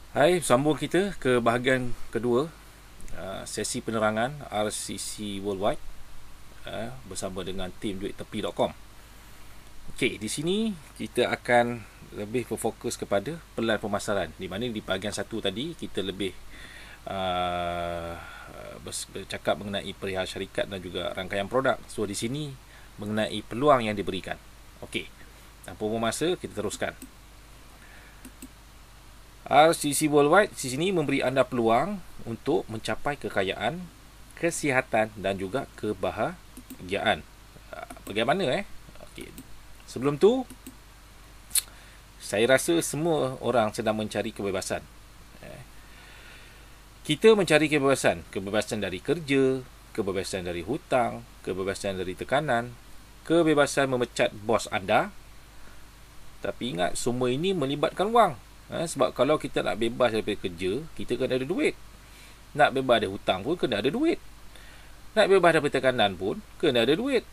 Hai, sambung kita ke bahagian kedua, sesi penerangan RCC Worldwide, bersama dengan tim duittepi.com. Okey, di sini kita akan lebih berfokus kepada pelan pemasaran, di mana di bahagian satu tadi kita lebih bercakap mengenai perihal syarikat dan juga rangkaian produk. So di sini mengenai peluang yang diberikan. Okey, tanpa buang masa, kita teruskan. RCC Worldwide di sini memberi anda peluang untuk mencapai kekayaan, kesihatan dan juga kebahagiaan. Bagaimana Okey. Sebelum tu, saya rasa semua orang sedang mencari kebebasan. Kita mencari kebebasan dari kerja, kebebasan dari hutang, kebebasan dari tekanan, kebebasan memecat bos anda. Tapi ingat, semua ini melibatkan wang. Sebab kalau kita nak bebas daripada kerja, kita kena ada duit. Nak bebas dari hutang pun kena ada duit. Nak bebas daripada tekanan pun kena ada duit.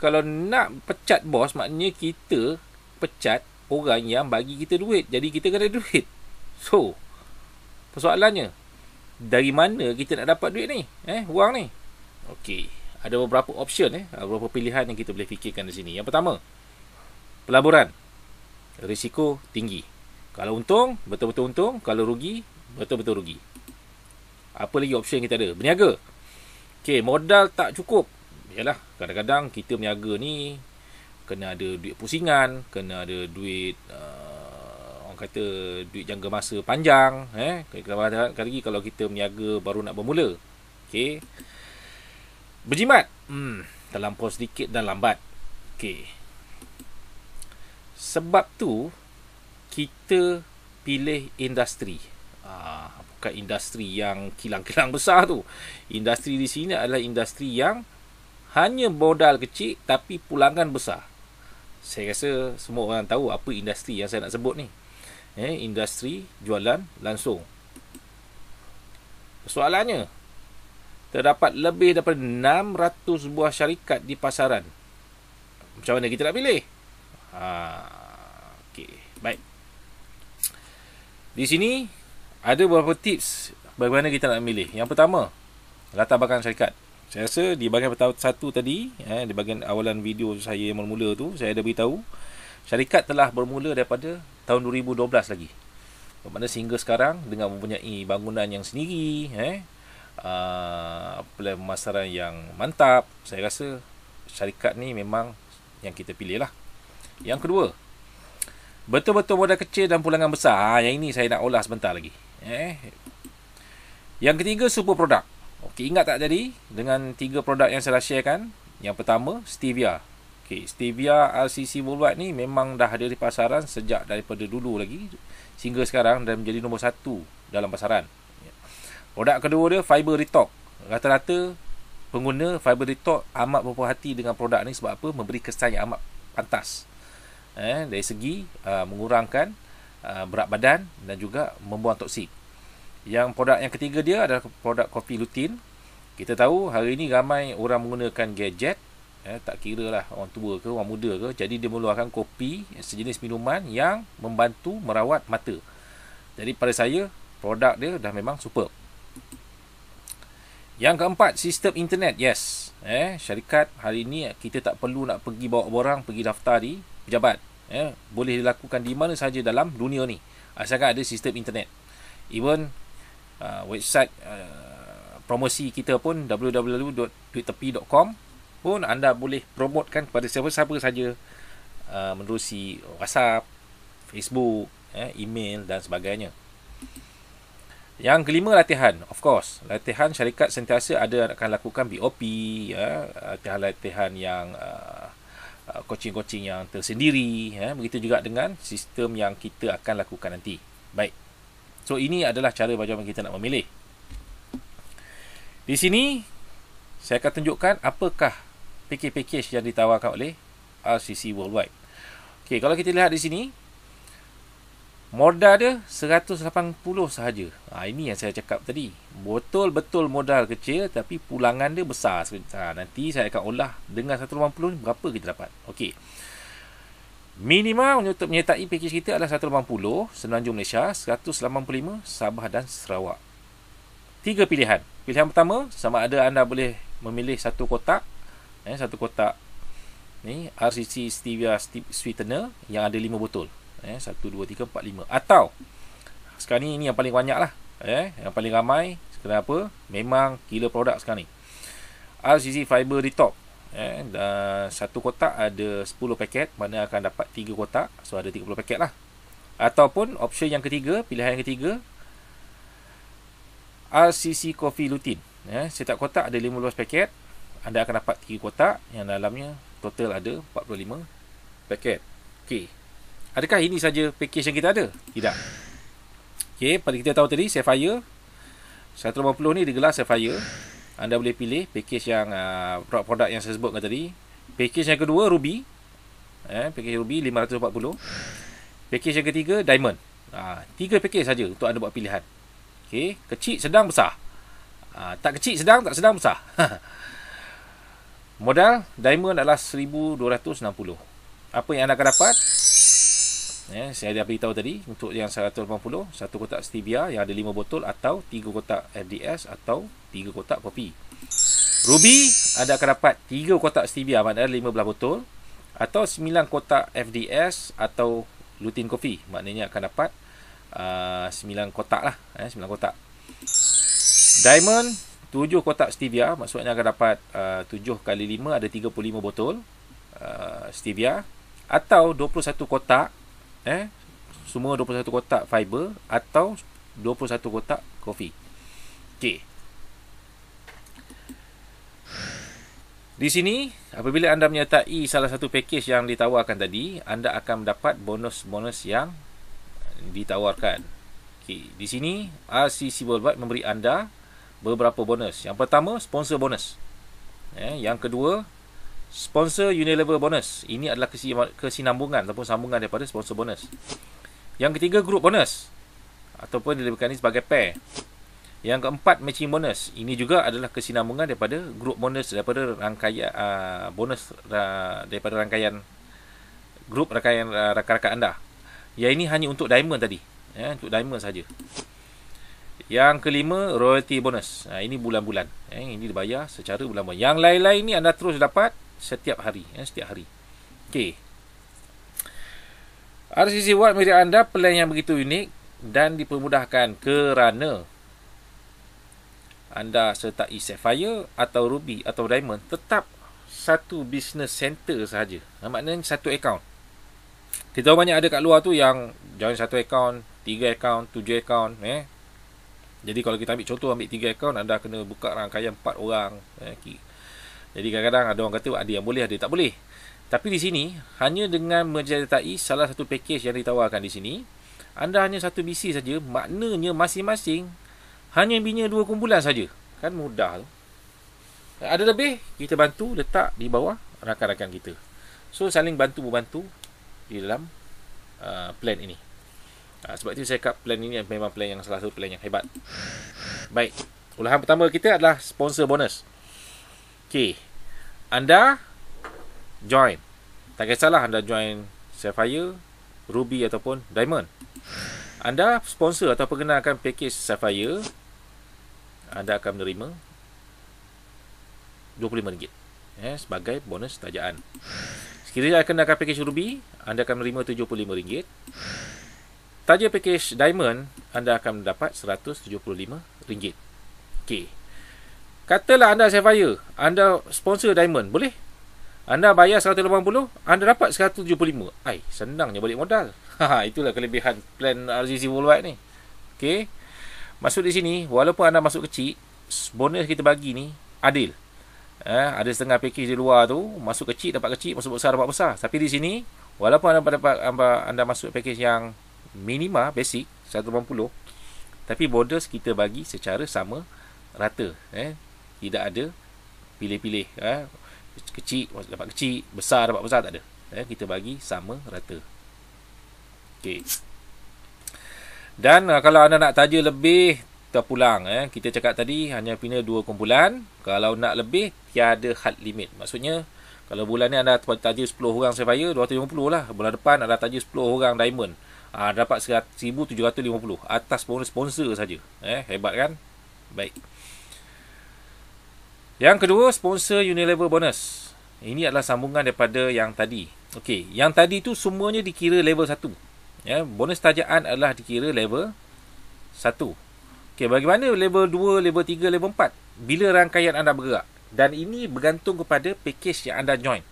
Kalau nak pecat bos, maknanya kita pecat orang yang bagi kita duit. Jadi kita kena ada duit. So, persoalannya, dari mana kita nak dapat duit ni? Wang ni. Okey, ada beberapa option beberapa pilihan yang kita boleh fikirkan di sini. Yang pertama, pelaburan. Risiko tinggi. Kalau untung, betul-betul untung. Kalau rugi, betul-betul rugi. Apa lagi option kita ada? Berniaga. Okey, modal tak cukup. Yalah, kadang-kadang kita berniaga ni kena ada duit pusingan, kena ada duit orang kata duit jangka masa panjang. Kadang-kadang lagi kalau kita berniaga baru nak bermula. Okey. Berjimat. Terlampau sedikit dan lambat. Okey. Sebab tu kita pilih industri. Bukan industri yang kilang-kilang besar tu. Industri di sini adalah industri yang hanya modal kecil tapi pulangan besar. Saya rasa semua orang tahu apa industri yang saya nak sebut ni. Industri jualan langsung. Soalannya, terdapat lebih daripada 600 buah syarikat di pasaran. Macam mana kita nak pilih? Okey, baik. Di sini ada beberapa tips bagaimana kita nak memilih. Yang pertama, latar belakang syarikat. Saya rasa di bahagian pertama satu tadi, di bahagian awalan video saya yang mula tu, saya ada beritahu syarikat telah bermula daripada tahun 2012 lagi. Bermakna sehingga sekarang dengan mempunyai bangunan yang sendiri, pemasaran yang mantap, saya rasa syarikat ni memang yang kita pilih lah. Yang kedua, betul-betul modal kecil dan pulangan besar. Yang ini saya nak ulas sebentar lagi. Yang ketiga, super produk. Okey, ingat tak tadi dengan 3 produk yang saya sharekan? Yang pertama, stevia. Okey, stevia RCC Worldwide ni memang dah ada di pasaran sejak daripada dulu lagi sehingga sekarang dan menjadi nombor 1 dalam pasaran. Produk kedua dia, fiber detox. Rata-rata pengguna fiber detox amat berpuas hati dengan produk ni sebab apa? Memberi kesan yang amat pantas. Dari segi mengurangkan berat badan dan juga membuang toksik. Yang produk yang ketiga dia adalah produk kopi lutein. Kita tahu hari ini ramai orang menggunakan gadget, tak kira lah orang tua ke orang muda ke, jadi dia mengeluarkan kopi, sejenis minuman yang membantu merawat mata. Jadi pada saya produk dia dah memang superb. Yang keempat, sistem internet. Yes, syarikat hari ini kita tak perlu nak pergi bawa borang pergi daftar di pejabat. Boleh dilakukan di mana saja dalam dunia ni asalkan ada sistem internet. Even website promosi kita pun www.duittepi.com pun anda boleh promotekan kepada siapa-siapa saja menerusi WhatsApp, Facebook, email dan sebagainya. Yang kelima, latihan. Of course, latihan syarikat sentiasa akan lakukan BOP, latihan-latihan yang coaching-coaching yang tersendiri. Begitu juga dengan sistem yang kita akan lakukan nanti. Baik. So, ini adalah cara bagaimana kita nak memilih. Di sini, saya akan tunjukkan apakah package yang ditawarkan oleh RCC Worldwide. Okey, kalau kita lihat di sini, modal dia 180 sahaja. Ini yang saya cakap tadi. Betul-betul modal kecil tapi pulangan dia besar. Nanti saya akan olah dengan 180 ni berapa kita dapat. Okey. Minima untuk menyertai pakej kita adalah 180 Semenanjung Malaysia, 185 Sabah dan Sarawak. 3 pilihan. Pilihan pertama, sama ada anda boleh memilih satu kotak, satu kotak ni RCC Stevia Sweetener yang ada 5 botol. 1, 2, 3, 4, 5. Atau sekarang ni yang paling banyak lah, yang paling ramai. Kenapa? Memang killer produk sekarang ni. RCC Fiber Detox. Dan satu kotak ada 10 paket, mana akan dapat 3 kotak, so ada 30 paket lah. Ataupun option yang ketiga, pilihan yang ketiga, RCC Coffee Lutein. Setiap kotak ada 15 paket, anda akan dapat 3 kotak, yang dalamnya total ada 45 paket. Okey. Adakah ini saja pakej yang kita ada? Tidak. Okey, pada kita tahu tadi Sapphire 180 ni digelar Sapphire. Anda boleh pilih pakej yang produk yang saya sebutkan tadi. Pakej yang kedua Ruby. Pakej Ruby 540. Pakej yang ketiga Diamond. 3 pakej saja untuk anda buat pilihan. Okey, kecil, sedang, besar. Tak kecil, sedang, tak sedang, besar. Modal Diamond adalah 1260. Apa yang anda akan dapat? Saya dah beritahu tadi, untuk yang 180, satu kotak stevia yang ada 5 botol, atau 3 kotak FDS, atau 3 kotak kopi. Ruby, anda akan dapat 3 kotak stevia, maknanya 15 botol, atau 9 kotak FDS atau lutein kopi, maknanya akan dapat 9 kotak lah, 9 kotak. Diamond, 7 kotak stevia, maksudnya akan dapat 7 kali 5 ada 35 botol stevia, atau 21 kotak, semua 21 kotak fiber, atau 21 kotak kopi. Okey. Di sini, apabila anda menyertai salah satu pakej yang ditawarkan tadi, anda akan mendapat bonus-bonus yang ditawarkan. Okey, di sini RCC Worldwide memberi anda beberapa bonus. Yang pertama, sponsor bonus. Yang kedua, sponsor Unilever bonus. Ini adalah kesinambungan ataupun sambungan daripada sponsor bonus. Yang ketiga, group bonus, ataupun dilebihkan ini sebagai pair. Yang keempat, matching bonus. Ini juga adalah kesinambungan daripada group bonus, daripada rangkaian bonus daripada rangkaian grup rakan-rakan anda. Yang ini hanya untuk diamond tadi, untuk diamond saja. Yang kelima, royalty bonus. Ini bulan-bulan. Ini dibayar secara bulan-bulan. Yang lain-lain ni anda terus dapat setiap hari. Setiap hari. Okey. RCC World memberi anda plan yang begitu unik dan dipermudahkan kerana anda sertai Sapphire atau Ruby atau Diamond tetap satu business center sahaja. Maknanya satu akaun. Kita tahu banyak ada kat luar tu yang join satu akaun, 3 akaun, 7 akaun. Jadi kalau kita ambil contoh, ambil 3 akaun, anda kena buka rangkaian 4 orang. Jadi kadang-kadang ada orang kata ada yang boleh, ada yang tak boleh. Tapi di sini, hanya dengan menyertai salah satu pakej yang ditawarkan di sini, anda hanya satu BC saja, maknanya masing-masing hanya bina 2 kumpulan saja. Kan mudah tu. Ada lebih, kita bantu letak di bawah rakan-rakan kita. So, saling bantu-membantu di dalam plan ini. Sebab itu saya cakap plan ini memang plan yang salah satu plan yang hebat. Baik, ulahan pertama kita adalah sponsor bonus. Okey, anda join. Tak kisahlah anda join Sapphire, Ruby ataupun Diamond. Anda sponsor atau perkenalkan pakej Sapphire, anda akan menerima RM25 sebagai bonus tajaan. Sekiranya akan kenalkan pakej Ruby, anda akan menerima RM75. Taja pakej Diamond, anda akan mendapat RM175. Okey. Katalah anda Sapphire, anda sponsor Diamond, boleh? Anda bayar 180, anda dapat 175. Senangnya balik modal. Itulah kelebihan plan RCC Worldwide ni. Okey. Maksud di sini, walaupun anda masuk kecil, bonus kita bagi ni adil. Ada setengah pakej di luar tu, masuk kecil dapat kecil, masuk besar dapat besar. Tapi di sini, walaupun anda masuk pakej yang minima basic 180, tapi bonus kita bagi secara sama rata. Tidak ada pilih-pilih. Kecil dapat kecil, besar dapat besar, tak ada. Kita bagi sama rata. Okey. Dan kalau anda nak taja lebih, terpulang. Kita cakap tadi hanya bina 2 kumpulan. Kalau nak lebih, tiada had limit. Maksudnya, Kalau bulan ni anda taja 10 orang Sapphire, 250 lah. Bulan depan anda taja 10 orang Diamond, dapat 1,750 atas bonus sponsor saja. Hebat kan? Baik. Yang kedua, sponsor Unilever bonus. Ini adalah sambungan daripada yang tadi. Okey, yang tadi tu semuanya dikira level 1. Bonus tajaan adalah dikira level 1. Okey, bagaimana level 2, level 3, level 4? Bila rangkaian anda bergerak. Dan ini bergantung kepada package yang anda join.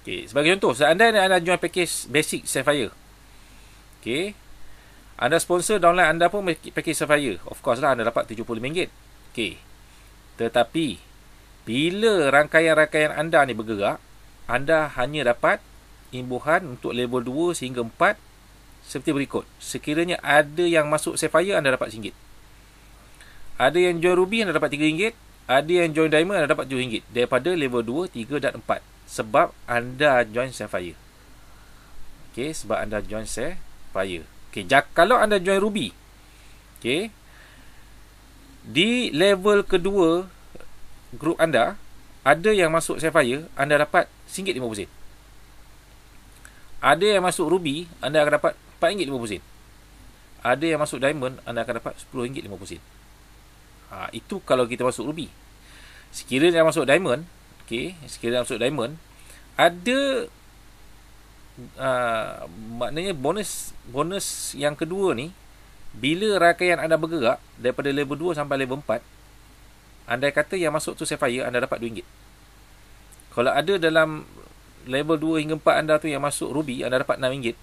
Okey, sebagai contoh, seandainya anda join package basic Sapphire. Okey, anda sponsor downline anda pun package Sapphire. Of course lah, anda dapat RM75. Okey, tetapi bila rangkaian-rangkaian anda ni bergerak, anda hanya dapat imbuhan untuk level 2 sehingga 4 seperti berikut. Sekiranya ada yang masuk Sapphire, anda dapat RM1. Ada yang join Ruby, anda dapat RM3. Ada yang join Diamond, anda dapat RM7 daripada level 2, 3 dan 4. Sebab anda join Sapphire. Okey, sebab anda join Sapphire. Okey, kalau anda join Ruby, okey, di level kedua grup anda, ada yang masuk Sapphire, anda dapat RM1.50. Ada yang masuk Ruby, anda akan dapat RM4.50. Ada yang masuk Diamond, anda akan dapat RM10.50. Itu kalau kita masuk Ruby. Sekiranya masuk Diamond, okey, sekiranya masuk Diamond, ada maknanya bonus yang kedua ni, bila rangkaian anda bergerak daripada level 2 sampai level 4, andai kata yang masuk tu Sapphire, anda dapat RM2. Kalau ada dalam level 2 hingga 4 anda tu yang masuk Ruby, anda dapat RM6.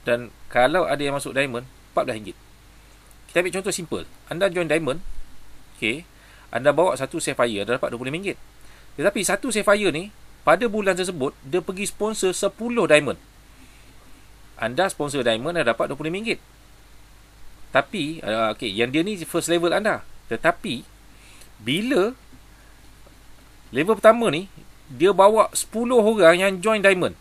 Dan kalau ada yang masuk Diamond, RM14. Kita ambil contoh simple. Anda join Diamond, okey, anda bawa satu Sapphire, anda dapat RM20. Tetapi satu Sapphire ni, pada bulan tersebut, dia pergi sponsor 10 Diamond. Anda sponsor Diamond, anda dapat RM25. Tapi, okey, yang dia ni first level anda. Tetapi, bila level pertama ni, dia bawa 10 orang yang join Diamond.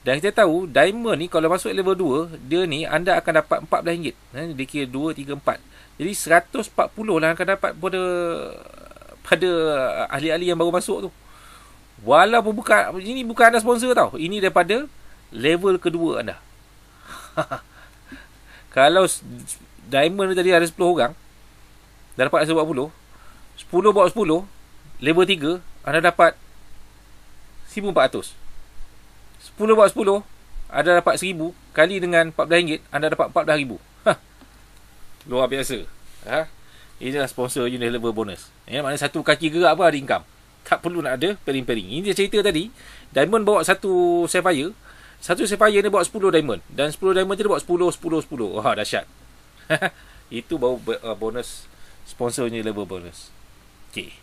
Dan kita tahu, Diamond ni kalau masuk level 2, dia ni anda akan dapat RM14. Dia kira 2, 3, 4. Jadi 140 lah akan dapat pada ahli-ahli yang baru masuk tu. Walaupun ini bukan anda sponsor tau. Ini daripada level kedua anda. Kalau Diamond tadi ada 10 orang, dah dapat 140. 10 bawa 10, level 3, anda dapat 1,400. 10 bawa 10, anda dapat 1,000. Kali dengan RM14, anda dapat RM14,000. Luar biasa. Inilah sponsor Unilever bonus. Maknanya satu kaki gerak pun ada income. Tak perlu nak ada pairing-pairing. Ini dia cerita tadi. Diamond bawa satu Sapphire. Satu Sapphire ni bawa 10 Diamond. Dan 10 Diamond tu dia bawa 10, 10, 10. Wah, dahsyat. Itu baru bonus sponsor Unilever bonus. Okey.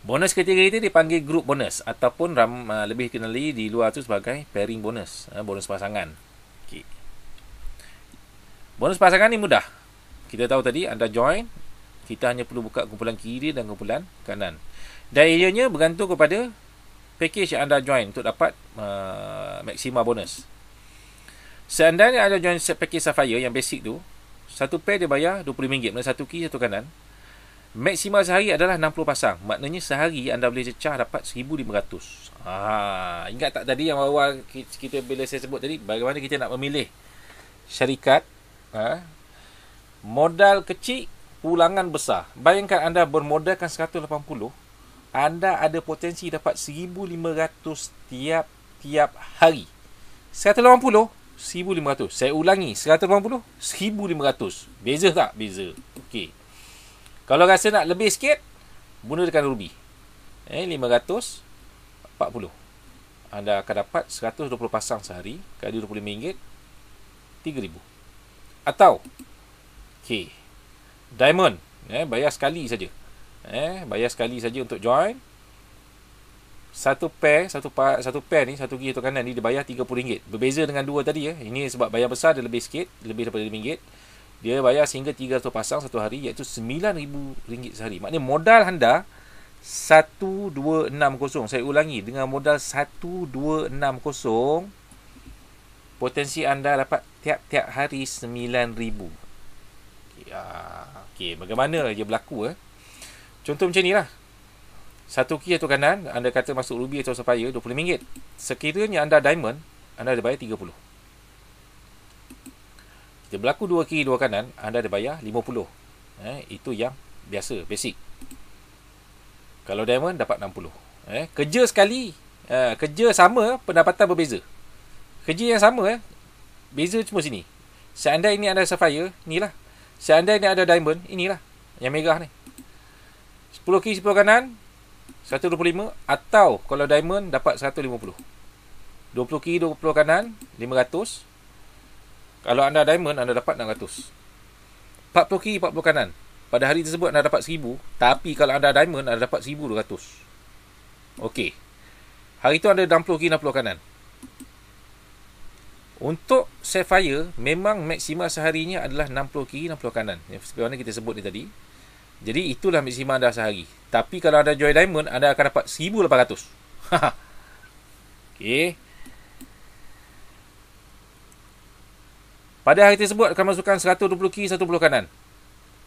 Bonus ketiga itu dipanggil group bonus. Ataupun lebih kenali di luar tu sebagai pairing bonus. Bonus pasangan. Okey. Bonus pasangan ni mudah. Kita tahu tadi anda join, kita hanya perlu buka kumpulan kiri dan kumpulan kanan. Dan ianya bergantung kepada package yang anda join untuk dapat maksima bonus. Seandainya anda join package Sapphire yang basic tu, satu pair dia bayar RM25, mana satu kiri, satu kanan. Maksima sehari adalah 60 pasang. Maknanya sehari anda boleh cecah dapat 1,500. Ingat tak tadi yang awal kita bila saya sebut tadi, bagaimana kita nak memilih syarikat modal kecil, pulangan besar. Bayangkan anda bermodalkan 180, anda ada potensi dapat 1,500 tiap hari. 180, 1,500. Saya ulangi, 180, 1,500. Beza tak? Beza. Okey. Kalau rasa nak lebih sikit, gunakan Ruby. 540. Anda akan dapat 120 pasang sehari, kali RM25, RM3,000. Atau okey, Diamond, bayar sekali saja. Bayar sekali saja untuk join. Satu pair ni, satu kiri satu kanan ni dia bayar RM30. Berbeza dengan dua tadi Ini sebab bayar besar dia lebih sikit, lebih daripada RM5. Dia bayar sehingga 300 pasang satu hari, iaitu RM9,000 sehari. Maknanya modal anda 1260. Saya ulangi, dengan modal 1260, potensi anda dapat tiap-tiap hari RM9,000. Okey, bagaimana dia berlaku? Contoh macam ni lah. Satu kiri atau kanan, anda kata masuk ruby atau sapphire, RM20. Sekiranya anda diamond, anda ada bayar RM30. Kita berlaku dua kiri dua kanan, anda ada bayar RM50. Itu yang biasa, basic. Kalau diamond dapat RM60. Kerja sekali, kerja sama, pendapatan berbeza. Kerja yang sama, beza cuma sini. Seandainya ini ada sapphire, inilah. Seandainya ada diamond, inilah yang merah ni. 10 kiri 10 kanan, 125. Atau kalau diamond dapat 150. 20 kiri 20 kanan, 500. Kalau anda diamond, anda dapat 600. 40 kiri 40 kanan, pada hari tersebut anda dapat 1000. Tapi kalau anda diamond, anda dapat 1200. Okey. Hari tu anda 60 kiri 60 kanan. Untuk sapphire, memang maksima seharinya adalah 60 kiri 60 kanan, yang seperti mana kita sebut tadi. Jadi itulah maksima anda sehari. Tapi kalau anda join diamond, anda akan dapat 1800. Okey. Pada hari tersebut akan masukkan 120 kiri 120 kanan.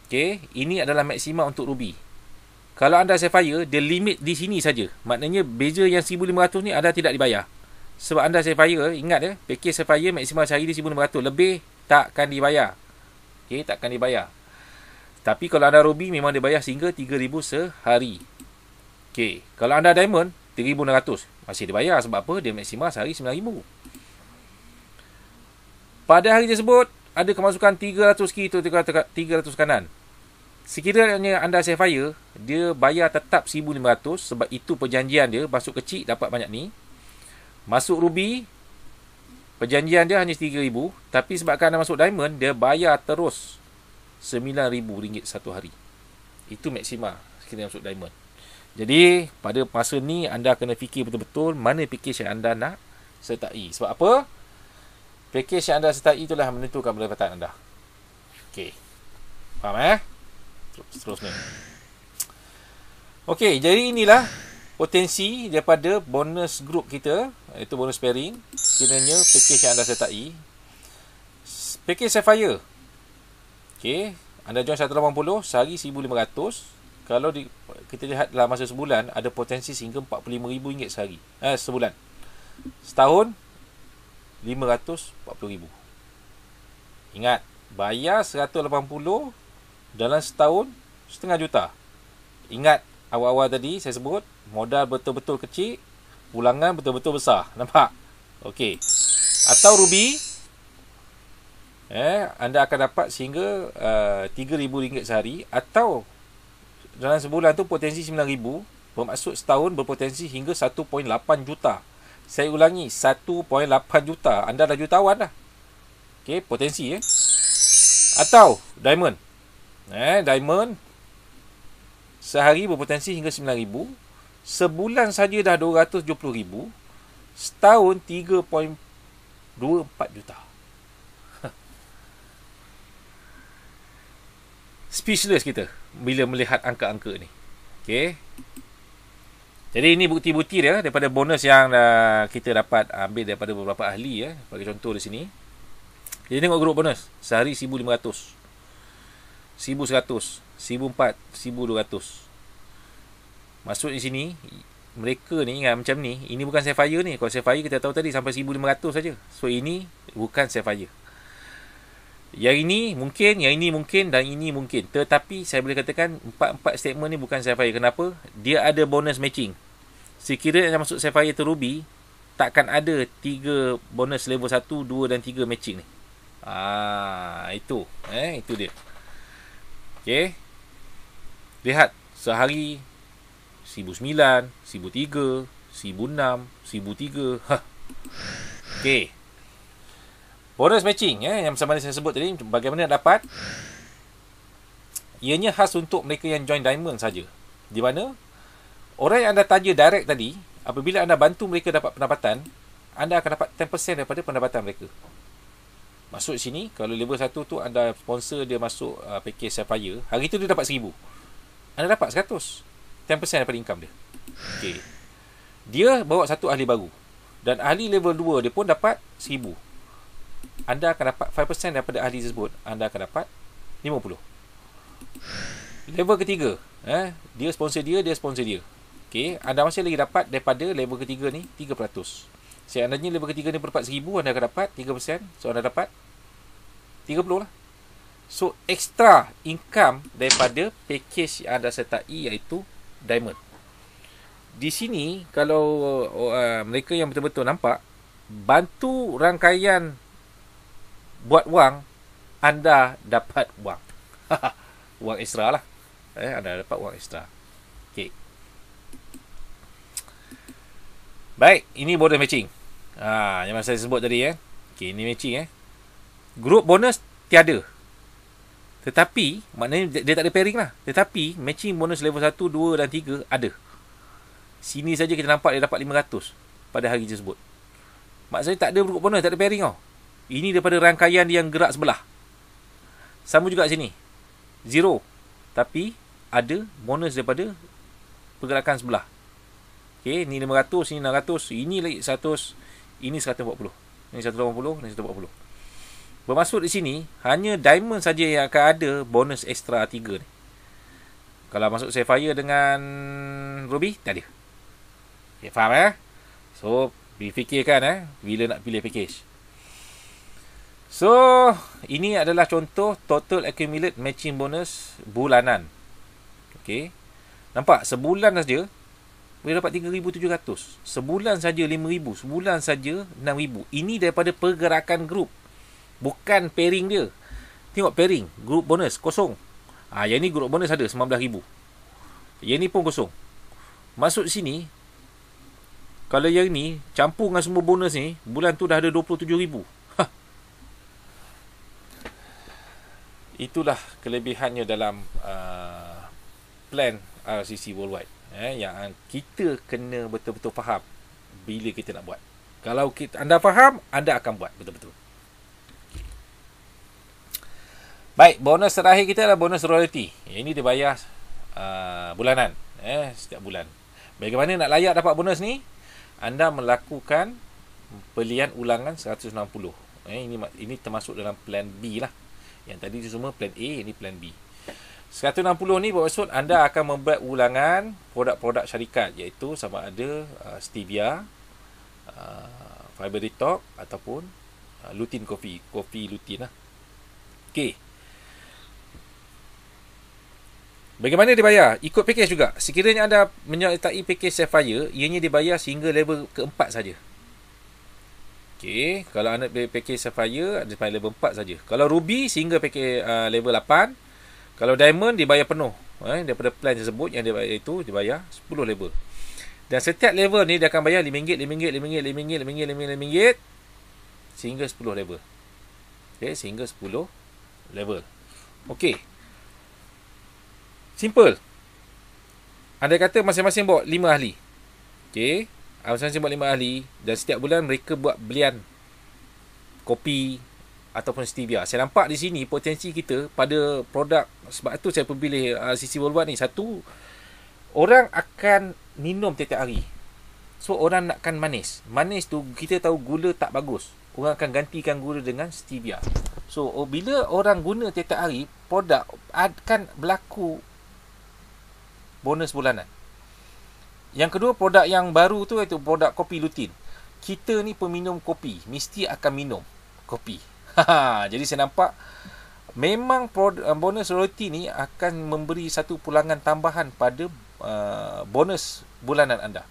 Okey, ini adalah maksima untuk ruby. Kalau anda sapphire, dia limit di sini saja. Maknanya beza yang 1500 ni anda tidak dibayar. Sebab anda sapphire, ingat ya, package sapphire maksima sehari dia 1500. Lebih takkan dibayar. Okey, takkan dibayar. Tapi kalau anda ruby, memang dia bayar sehingga 3000 sehari. Okey, kalau anda diamond, 3600. Masih dibayar sebab apa? Dia maksima sehari 9000. Pada hari tersebut, ada kemasukan 300 kiri atau 300 kanan. Sekiranya anda sapphire, dia bayar tetap 1500 sebab itu perjanjian dia. Masuk kecil dapat banyak ni. Masuk ruby, perjanjian dia hanya 3000. Tapi sebabkan anda masuk diamond, dia bayar terus RM9,000 satu hari. Itu maksima sekiranya masuk diamond. Jadi pada masa ni anda kena fikir betul-betul mana package yang anda nak sertai. Sebab apa? Package yang anda sertai itulah menentukan pendapatan anda. Okey. Faham Seterusnya. Okey, jadi inilah potensi daripada bonus group kita, iaitu bonus pairing, kiranya package yang anda sertai. Package sapphire. Okey, anda join 180, sehari 1500. Kalau kita lihat dalam masa sebulan, ada potensi sehingga RM45,000 sehari. Sebulan. Setahun, RM540,000. Ingat, bayar 180 dalam setahun, RM500,000. Ingat, awal-awal tadi saya sebut, modal betul-betul kecil, pulangan betul-betul besar. Nampak? Okey. Atau ruby, anda akan dapat sehingga RM3,000 sehari. Atau dalam sebulan tu potensi RM9,000, bermaksud setahun berpotensi hingga RM1.8 juta. Saya ulangi, RM1.8 juta. Anda dah jutawan dah. Okey, potensi Atau diamond. Diamond sehari berpotensi hingga RM9,000. Sebulan saja dah RM270,000. Setahun RM3.24 juta. Speechless kita bila melihat angka-angka ni. Okey. Jadi ini bukti-bukti dia daripada bonus yang kita dapat ambil daripada beberapa ahli bagi contoh di sini. Jadi tengok grup bonus. Sehari 1,500, 1,100, 1,400, 1,200. Masuk di sini, mereka ni macam ni. Ini bukan sapphire ni. Kalau sapphire kita tahu tadi sampai 1,500 saja. So ini bukan sapphire. Yang ini mungkin, yang ini mungkin dan ini mungkin. Tetapi saya boleh katakan empat statement ni bukan sapphire. Kenapa? Dia ada bonus matching. Sekiranya masuk sapphire atau ruby, takkan ada 3 bonus level 1, 2 dan 3 matching ni. Itu. Itu dia. Okey. Lihat sehari 1,900, 1,300, 1,600, 1,300. Okey. Bonus matching yang sama saya sebut tadi, bagaimana nak dapat? Ianya khas untuk mereka yang join diamond saja. Di mana orang yang anda taja direct tadi, apabila anda bantu mereka dapat pendapatan, anda akan dapat 10% daripada pendapatan mereka. Masuk sini, kalau level 1 tu anda sponsor dia masuk package sapphire, hari tu dia dapat 1,000. Anda dapat 100. 10% daripada income dia. Okey. Dia bawa satu ahli baru. Dan ahli level 2 dia pun dapat 1,000. Anda akan dapat 5% daripada ahli tersebut. Anda akan dapat 50. Level ketiga, dia sponsor dia, dia sponsor dia. Okey, anda masih lagi dapat daripada level ketiga ni 3%. Seandainya level ketiga ni berdapat 1000, anda akan dapat 3%. So anda dapat 30 lah. So extra income daripada package yang anda sertai iaitu Diamond. Di sini kalau mereka yang betul-betul nampak, bantu rangkaian buat wang, anda dapat wang. Wang extra lah. Anda dapat wang extra. Okey. Baik, ini bonus matching. Yang saya sebut tadi Okey, ini matching Group bonus tiada. Tetapi maknanya dia tak ada pairing lah. Tetapi matching bonus level 1, 2 dan 3 ada. Sini saja kita nampak dia dapat 500 pada hari tersebut. Maksudnya tak ada group bonus, tak ada pairing tau. Ini daripada rangkaian yang gerak sebelah. Sama juga sini. 0. Tapi ada bonus daripada pergerakan sebelah. Okey, ni 500, ni 600, ini lagi 100, ini 140. Ini 180, ini 140. Bermaksud di sini, hanya Diamond saja yang akan ada bonus extra 3 ni. Kalau masuk Sapphire dengan Ruby, tak ada. Okay, faham So, difikirkan bila nak pilih package. So, ini adalah contoh total accumulate matching bonus bulanan. Okey. Nampak? Sebulan saja boleh dapat 3,700. Sebulan saja 5,000. Sebulan saja 6,000. Ini daripada pergerakan grup. Bukan pairing dia. Tengok pairing. Group bonus. Kosong. Yang ni group bonus ada 19,000. Yang ni pun kosong. Masuk sini. Kalau yang ni campur dengan semua bonus ni, bulan tu dah ada 27,000. Itulah kelebihannya dalam plan RCC Worldwide. Yang kita kena betul-betul faham bila kita nak buat. Kalau anda faham, anda akan buat betul-betul. Baik, bonus terakhir kita adalah bonus royalty. Ini dibayar bulanan. Setiap bulan. Bagaimana nak layak dapat bonus ni? Anda melakukan pilihan ulangan 160. Ini termasuk dalam plan B lah. Yang tadi itu semua plan A, ini plan B. 160 ni bermaksud anda akan membuat ulangan produk-produk syarikat, iaitu sama ada stevia, fiber detox ataupun lutein kopi lutein lah. Okey. Bagaimana dibayar? Ikut package juga. Sekiranya anda menyertai package Sapphire, ianya dibayar sehingga level keempat saja. Okey, kalau anda package Sapphire, ada sampai level 4 saja. Kalau Ruby sehingga package level 8. Kalau Diamond dibayar penuh. Daripada plan tersebut yang dibayar itu dibayar 10 level. Dan setiap level ni dia akan bayar RM5, RM5, RM5, RM5, RM5, RM5 sehingga 10 level. Okey, sehingga 10 level. Okey. Simple. Anda kata masing-masing bawa 5 ahli. Okey. Masing-masing bawa 5 ahli. Dan setiap bulan mereka buat belian kopi ataupun stevia. Saya nampak di sini potensi kita pada produk. Sebab itu saya pilih RCC Worldwide ni. Satu, orang akan minum tiap-tiap hari. So, orang nakkan manis. Manis tu kita tahu gula tak bagus. Orang akan gantikan gula dengan stevia. So, bila orang guna tiap-tiap hari, produk akan berlaku bonus bulanan. Yang kedua, produk yang baru tu iaitu produk kopi lutein. Kita ni peminum kopi, mesti akan minum kopi. Jadi saya nampak memang bonus royalty ni akan memberi satu pulangan tambahan pada bonus bulanan anda.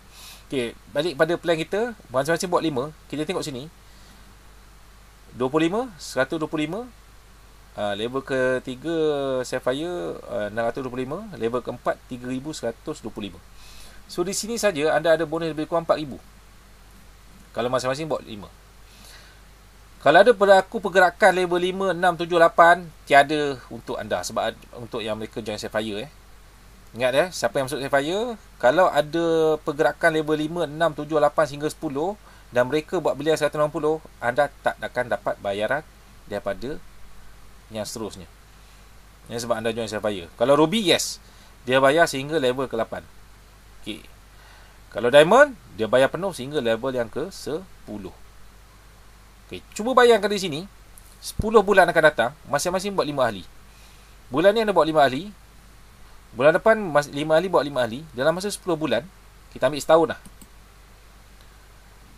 Okey, balik pada plan kita, masing-masing buat 5. Kita tengok sini. 25, 125. Level ketiga Sapphire 625, level keempat 3125. So di sini saja anda ada bonus lebih kurang 4000. Kalau masing-masing buat 5. Kalau ada berlaku pergerakan level 5, 6, 7, 8, tiada untuk anda sebab untuk yang mereka join Sapphire Ingat siapa yang masuk Sapphire, kalau ada pergerakan level 5, 6, 7, 8 hingga 10 dan mereka buat belian 160, anda tak akan dapat bayaran daripada yang seterusnya. Yang sebab anda join Sapphire. Kalau Ruby, yes, dia bayar sehingga level ke-8. Okey. Kalau Diamond, dia bayar penuh sehingga level yang ke-10. Okey, cuba bayangkan di sini 10 bulan akan datang, masing-masing buat 5 ahli. Bulan ni anda buat 5 ahli. Bulan depan 5 ahli buat 5 ahli. Dalam masa 10 bulan, kita ambil setahun lah,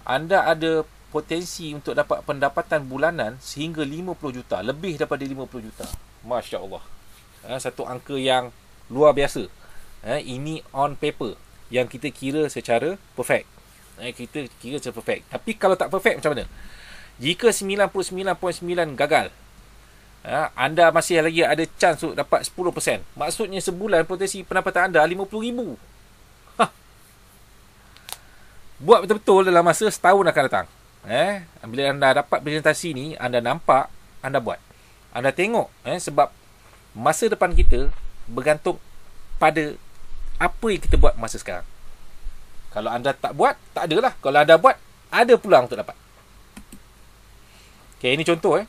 anda ada potensi untuk dapat pendapatan bulanan sehingga 50 juta, lebih daripada 50 juta. Masya Allah. Satu angka yang luar biasa. Ini on paper yang kita kira secara perfect. Kita kira secara perfect. Tapi kalau tak perfect macam mana? Jika 99.9 gagal, anda masih lagi ada chance untuk dapat 10%. Maksudnya sebulan potensi pendapatan anda 50,000. Buat betul-betul dalam masa setahun akan datang. Bila anda dapat presentasi ni, anda nampak, anda buat. Anda tengok, sebab masa depan kita bergantung pada apa yang kita buat masa sekarang. Kalau anda tak buat, tak adalah. Kalau anda buat, ada peluang untuk dapat. Okay, ini contoh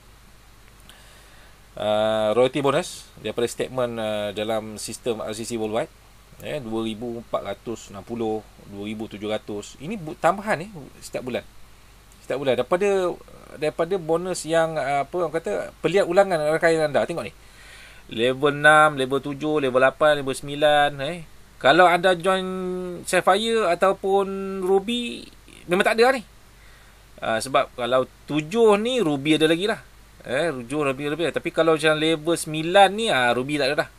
royalty bonus daripada statement dalam sistem RCC Worldwide, 2,460, 2,700. Ini tambahan setiap bulan. Setiap bulan daripada bonus yang orang kata pelihat ulangan rangkaian anda. Tengok ni. Level 6, level 7, level 8, level 9. Kalau anda join Sapphire ataupun Ruby, memang tak ada ni. Sebab kalau 7 ni Ruby ada lagi lah. 7 Ruby lebih. Tapi kalau macam level 9 ni, Ruby tak ada dah.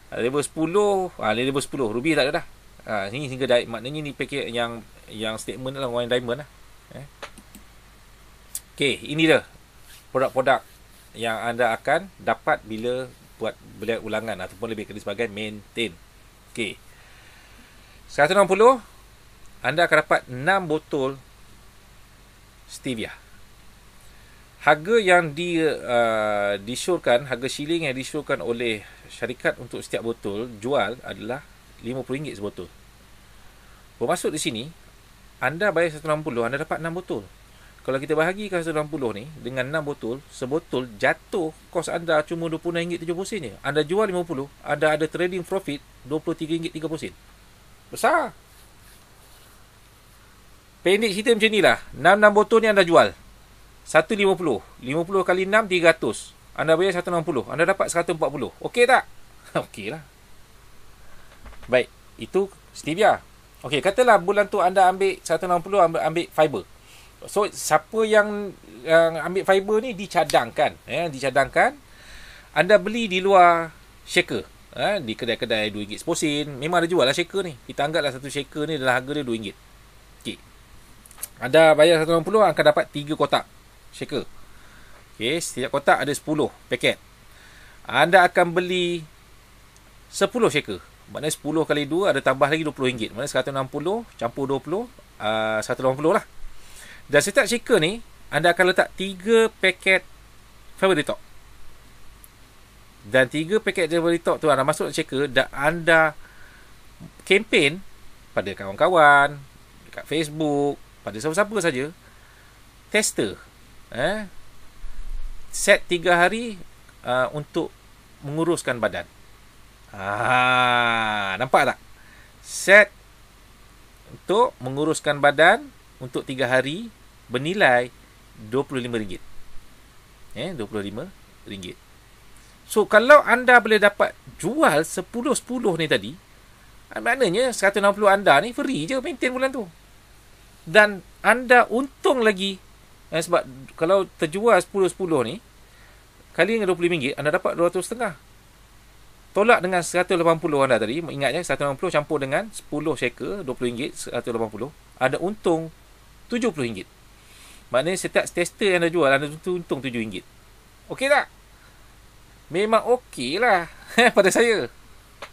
Level 10, level 10 Ruby tak ada dah. Ini hingga maknanya ni paket yang statement dalam Wine Diamond lah. Okay, ini dia produk-produk yang anda akan dapat bila buat beliau ulangan ataupun lebih kerja sebagai maintain. Okay, 160 anda akan dapat 6 botol stevia. Harga yang disyorkan, harga shilling yang disyorkan oleh syarikat untuk setiap botol jual adalah RM50 sebotol. Bermaksud di sini, anda bayar 160, anda dapat 6 botol. Kalau kita bahagikan 160 ni dengan 6 botol, sebotol jatuh kos anda cuma RM26.70 je. Anda jual 50, anda ada trading profit RM23.30. Besar. Pendek cerita macam ni lah. 6 botol ni anda jual 150. 50 kali 6, 300. Anda bayar 160. Anda dapat 140. Okey tak? Okey lah. Baik. Itu stevia. Okey, katalah bulan tu anda ambil 160, ambil fiber. So, siapa yang ambil fiber ni dicadangkan. Dicadangkan. Anda beli di luar shaker. Di kedai-kedai RM2 seposin. Memang ada jual lah shaker ni. Kita anggaplah satu shaker ni adalah harga dia RM2. Okey. Anda bayar 160, akan dapat 3 kotak shaker. Okey, setiap kotak ada 10 paket. Anda akan beli 10 shaker. Maknanya 10 kali 2 ada tambah lagi RM20. Maknanya 160 campur 20, 180 lah. Dan setiap shaker ni, anda akan letak 3 paket fiber detox. Dan 3 paket fiber detox tu anda masuk shaker dan anda kempen pada kawan-kawan, dekat Facebook, pada siapa-siapa saja, tester. Set 3 hari untuk menguruskan badan. Nampak tak? Set untuk menguruskan badan untuk 3 hari bernilai RM25. RM25. So, kalau anda boleh dapat jual 10-10 ni tadi, maknanya 160 anda ni free je maintain bulan tu. Dan anda untung lagi, sebab kalau terjual 10-10 ni, kali dengan RM25, anda dapat RM200.5. Tolak dengan 180 anda tadi, ingatnya 160 campur dengan 10 shaker, RM20, 180, ada untung RM70. Maknanya setiap tester yang anda jual, anda untung RM7. Okey tak? Memang okey lah pada saya.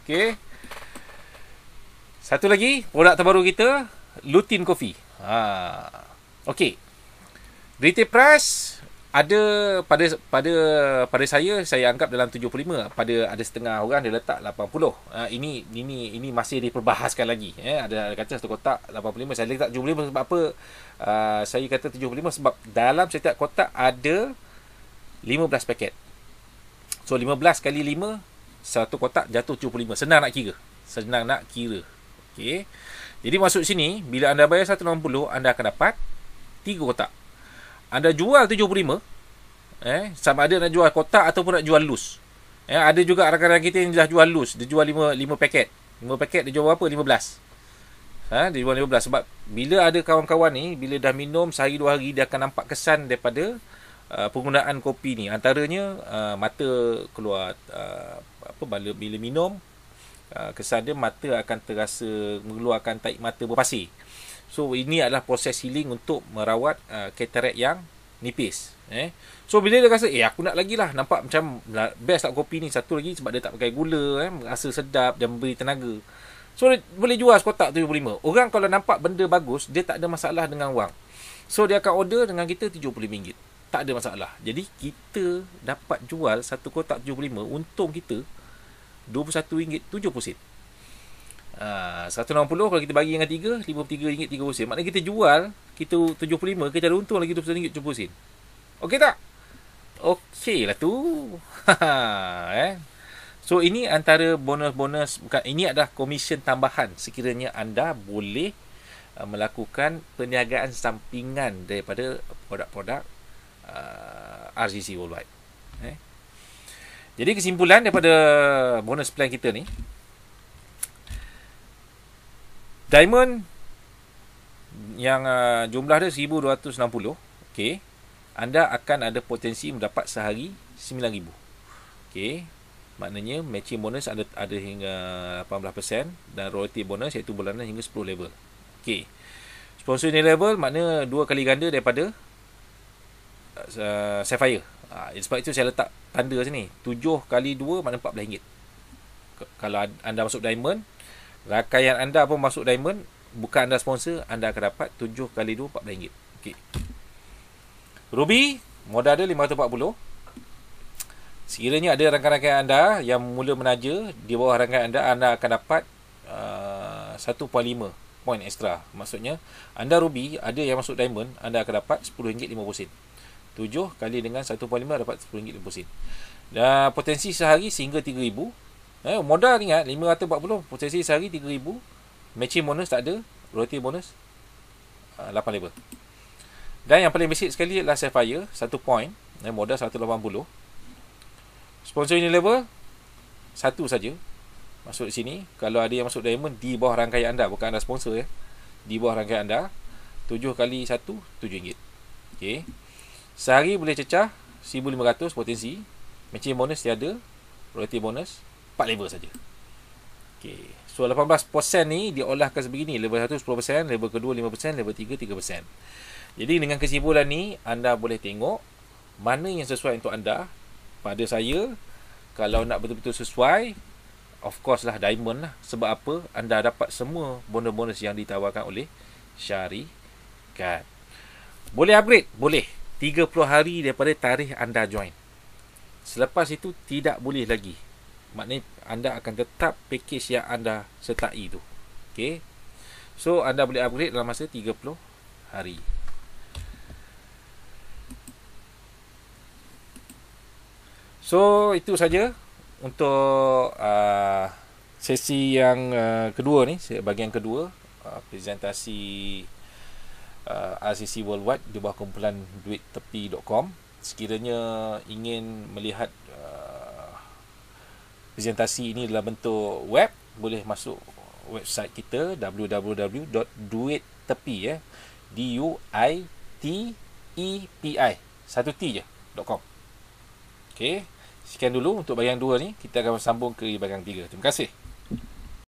Okey. Satu lagi, produk terbaru kita, Lutin Coffee. Okey. Retail price ada pada saya anggap dalam 75. Ada setengah orang dia letak 80. Ini masih diperbahaskan lagi. Ada kata satu kotak 85. Saya letak 75 sebab apa? Saya kata 75 sebab dalam setiap kotak ada 15 paket. So 15 kali 5, satu kotak jatuh 75. Senang nak kira. Okey. Jadi maksud sini, bila anda bayar 160, anda akan dapat 3 kotak. Anda jual 75, sama ada nak jual kotak ataupun nak jual loose. Ada juga rakan-rakan kita yang dah jual loose. Dia jual 5 paket. 5 paket dia jual berapa? 15. Dia jual 15 sebab bila ada kawan-kawan ni, bila dah minum sehari 2 hari, dia akan nampak kesan daripada penggunaan kopi ni. Antaranya mata keluar bila minum, kesan dia mata akan terasa mengeluarkan tahi mata berpasir. So ini adalah proses healing untuk merawat katarak yang nipis. So bila dia rasa aku nak lagi lah, nampak macam best tak kopi ni, satu lagi sebab dia tak pakai gula, rasa sedap dan memberi tenaga. So dia boleh jual sekotak 75. Orang kalau nampak benda bagus, dia tak ada masalah dengan wang. So dia akan order dengan kita RM75. Tak ada masalah. Jadi kita dapat jual satu kotak 75, untung kita RM21.70. 160 kalau kita bagi dengan 3, RM53.30. Maknanya kita jual, kita 75, kita ada untung lagi RM21.70. Okey tak? Okey lah tu. So ini antara bonus-bonus, bukan, ini adalah komisen tambahan sekiranya anda boleh melakukan perniagaan sampingan daripada produk-produk RCC Worldwide. Jadi kesimpulan daripada bonus plan kita ni, diamond yang jumlah dia 1260, okey, anda akan ada potensi mendapat sehari 9,000. Okey, maknanya matching bonus ada hingga 18% dan royalty bonus iaitu bulanan hingga 10 level. Okey, sponsor ni level makna 2 kali ganda daripada Sapphire. Sebab itu saya letak tanda sini, 7 kali 2 makna RM14. Kalau anda masuk diamond, rakaian anda pun masuk diamond, bukan anda sponsor, anda akan dapat 7 kali 2 RM14. Okey. Ruby, modal dia 540. Sekiranya ada rakan-rakan anda yang mula menaja di bawah rakan anda akan dapat 1.5 poin ekstra. Maksudnya, anda Ruby, ada yang masuk diamond, anda akan dapat RM10.50. 7 kali dengan 1.5 dapat RM10.50. Dan potensi sehari sehingga 3,000. Modal ingat 540, potensi sehari 3,000. Matching bonus tak ada, royalty bonus 8 level. Dan yang paling basic sekali adalah Sapphire, 1 point, modal 180. Sponsor ini level 1 saja masuk di sini. Kalau ada yang masuk diamond di bawah rangkaian anda, bukan anda sponsor di bawah rangkaian anda, 7 kali 1 RM7. Okey. Sehari boleh cecah 1,500 potensi. Matching bonus tiada, royalty bonus 4 level saja. Okey. So 18% ni diolahkan sebegini. Level 1 10%, level kedua 5%, level 3 3%. Jadi dengan kesimpulan ni, anda boleh tengok mana yang sesuai untuk anda. Pada saya, kalau nak betul-betul sesuai, of course lah diamond lah. Sebab apa? Anda dapat semua bonus-bonus yang ditawarkan oleh syarikat. Boleh upgrade? Boleh. 30 hari daripada tarikh anda join. Selepas itu tidak boleh lagi. Maknanya anda akan tetap package yang anda sertai tu. Okay. So anda boleh upgrade dalam masa 30 hari. So itu saja untuk sesi yang kedua ni, bahagian kedua, presentasi RCC Worldwide di bawah kumpulan duittepi.com. Sekiranya ingin melihat presentasi ini dalam bentuk web, boleh masuk website kita www.duittepi DUITEPI 1T.com. Okey, sekian dulu untuk bahagian 2 ni. Kita akan sambung ke bahagian 3. Terima kasih.